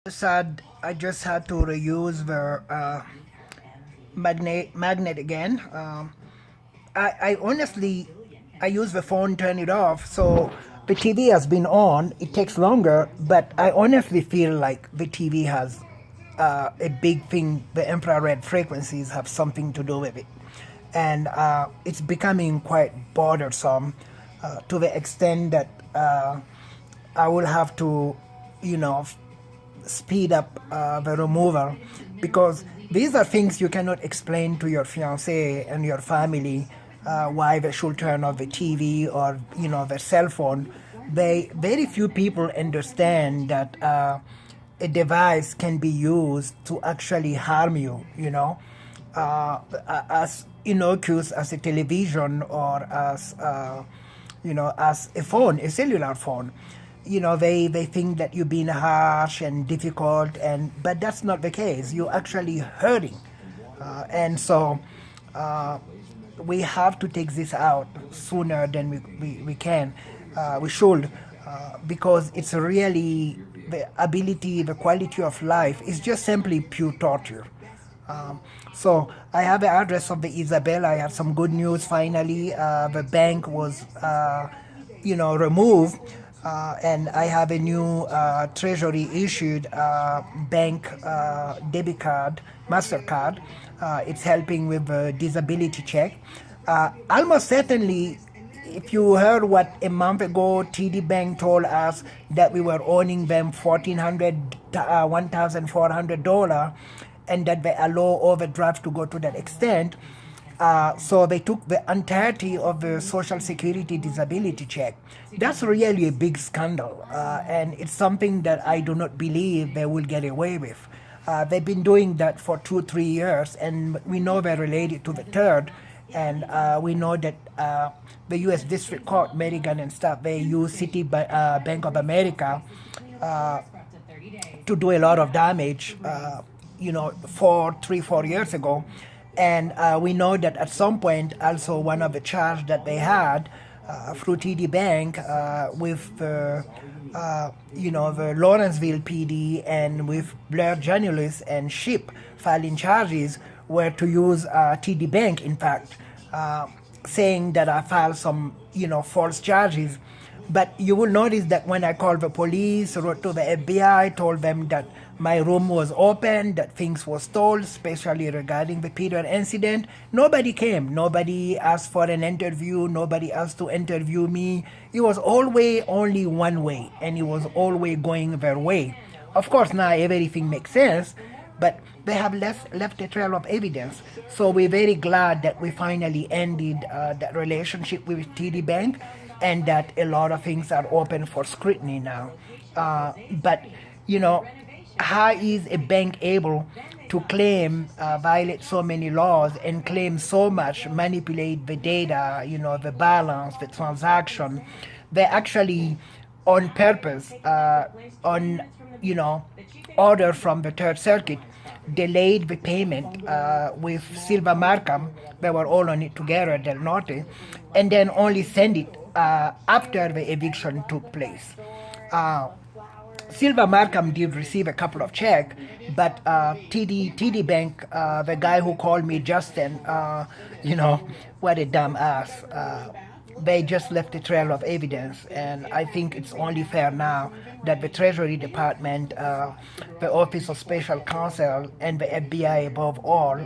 I just had to reuse the magnet again. I honestly I use the phone, turn it off, so the TV has been on. It takes longer, but I honestly feel like the TV has a big thing. The infrared frequencies have something to do with it, and it's becoming quite bothersome to the extent that I will have to, you know, speed up the removal, because these are things you cannot explain to your fiance and your family, why they should turn off the TV or their cell phone. They very few people understand that a device can be used to actually harm you. As innocuous as a television or as a phone, a cellular phone. They think that you're being harsh and difficult, but that's not the case. You're actually hurting, and so we have to take this out sooner than we can. We should, because it's really the quality of life is just simply pure torture. So I have the address of the Isabel. I have some good news. Finally, the bank was, removed, and I have a new Treasury issued bank debit card, Mastercard. It's helping with the disability check. Almost certainly, if you heard what a month ago TD Bank told us that we were owing them $1,400, and that they allow overdraft to go to that extent. So they took the entirety of the Social Security disability check. That's really a big scandal, and it's something that I do not believe they will get away with. They've been doing that for 2-3 years, and we know they're related to the third, and we know that the U.S. District Court, Maryland and stuff, they use Bank of America to do a lot of damage. 4 years ago, and we know that at some point also one of the charge that they had through TD Bank with the Lawrenceville PD and with Blair Janulis and Ship filing charges were to use TD Bank, in fact, saying that I filed some false charges. But you will notice that when I called the police, wrote to the FBI, told them that my room was open, that things were told, especially regarding the period incident, nobody came. Nobody asked for an interview. Nobody asked to interview me. It was always only one way, and it was always going their way. Of course, now everything makes sense, but they have left a trail of evidence. So we're very glad that we finally ended that relationship with TD Bank, and that a lot of things are open for scrutiny now. But how is a bank able to claim violate so many laws and claim so much, manipulate the data, the balance, the transaction? They actually, on purpose, on order from the Third Circuit, delayed the payment with Silva Markham. They were all on it together, Del Norte, and then only send it after the eviction took place. Silva Markham did receive a couple of checks, but TD Bank, the guy who called me Justin, what a dumb ass. They just left a trail of evidence, and I think it's only fair now that the Treasury Department, the Office of Special Counsel, and the FBI above all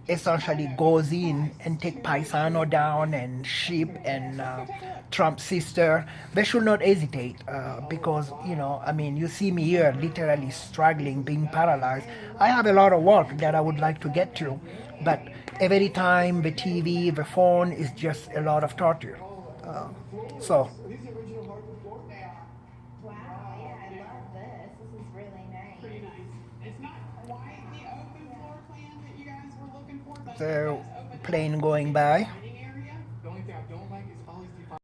essentially goes in and take Paisano down and Sheep and Trump's sister. They should not hesitate, because you see me here literally struggling, being paralyzed. I have a lot of work that I would like to get to, but every time the TV, the phone is just a lot of torture. So. Wow, yeah, I love this. This is really nice. Pretty nice. It's not quite the open floor plan that you guys were looking for, but The plane going by.